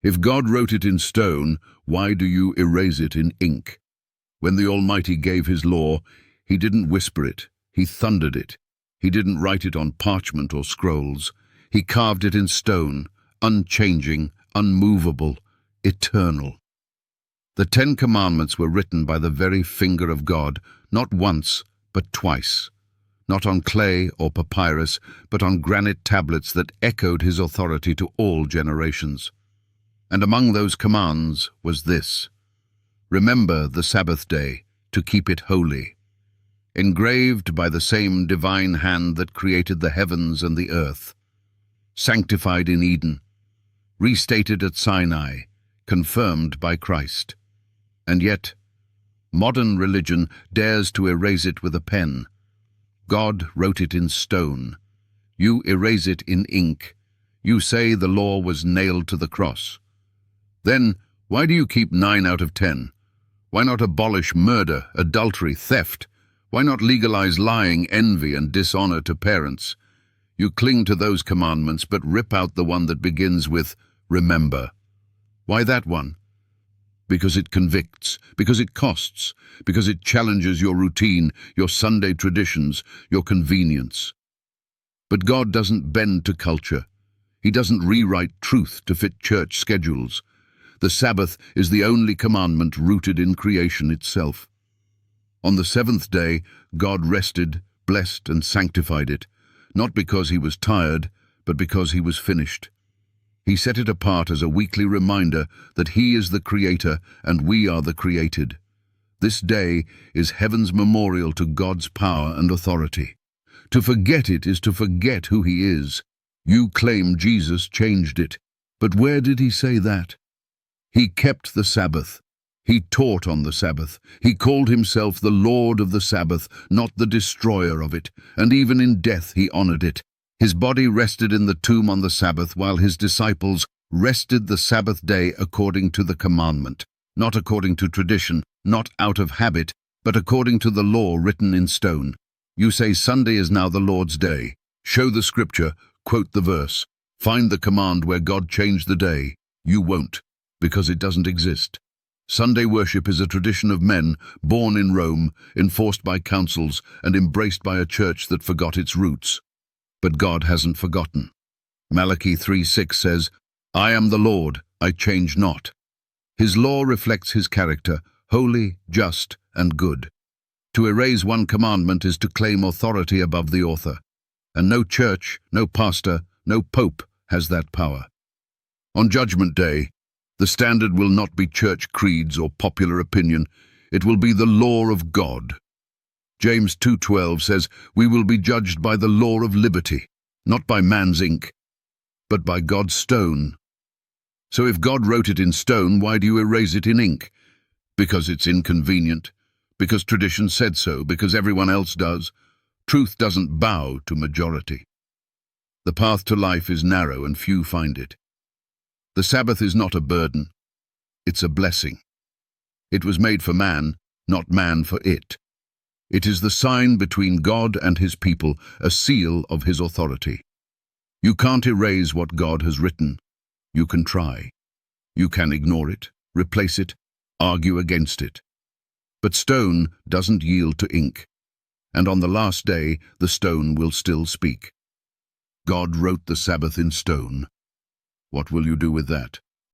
If God wrote it in stone, why do you erase it in ink? When the Almighty gave his law, he didn't whisper it, he thundered it. He didn't write it on parchment or scrolls. He carved it in stone, unchanging, unmovable, eternal. The 10 Commandments were written by the very finger of God, not once, but twice. Not on clay or papyrus, but on granite tablets that echoed his authority to all generations. And among those commands was this: remember the Sabbath day, to keep it holy. Engraved by the same divine hand that created the heavens and the earth. Sanctified in Eden. Restated at Sinai, confirmed by Christ. And yet, modern religion dares to erase it with a pen. God wrote it in stone. You erase it in ink. You say the law was nailed to the cross. Then, why do you keep 9 out of 10? Why not abolish murder, adultery, theft? Why not legalize lying, envy, and dishonor to parents? You cling to those commandments, but rip out the one that begins with, remember. Why that one? Because it convicts, because it costs, because it challenges your routine, your Sunday traditions, your convenience. But God doesn't bend to culture. He doesn't rewrite truth to fit church schedules. The Sabbath is the only commandment rooted in creation itself. On the 7th day, God rested, blessed and sanctified it, not because he was tired, but because he was finished. He set it apart as a weekly reminder that he is the Creator and we are the created. This day is heaven's memorial to God's power and authority. To forget it is to forget who he is. You claim Jesus changed it, but where did he say that? He kept the Sabbath. He taught on the Sabbath. He called himself the Lord of the Sabbath, not the destroyer of it, and even in death he honored it. His body rested in the tomb on the Sabbath, while his disciples rested the Sabbath day according to the commandment, not according to tradition, not out of habit, but according to the law written in stone. You say Sunday is now the Lord's day. Show the scripture, quote the verse, find the command where God changed the day. You won't, because it doesn't exist. Sunday worship is a tradition of men, born in Rome, enforced by councils, and embraced by a church that forgot its roots. But God hasn't forgotten. Malachi 3:6 says, I am the Lord, I change not. His law reflects his character, holy, just, and good. To erase one commandment is to claim authority above the author. And no church, no pastor, no pope has that power. On Judgment Day, the standard will not be church creeds or popular opinion. It will be the law of God. James 2:12 says, we will be judged by the law of liberty, not by man's ink, but by God's stone. So if God wrote it in stone, why do you erase it in ink? Because it's inconvenient, because tradition said so, because everyone else does. Truth doesn't bow to majority. The path to life is narrow and few find it. The Sabbath is not a burden, it's a blessing. It was made for man, not man for it. It is the sign between God and his people, a seal of his authority. You can't erase what God has written. You can try. You can ignore it, replace it, argue against it. But stone doesn't yield to ink, and on the last day the stone will still speak. God wrote the Sabbath in stone. What will you do with that?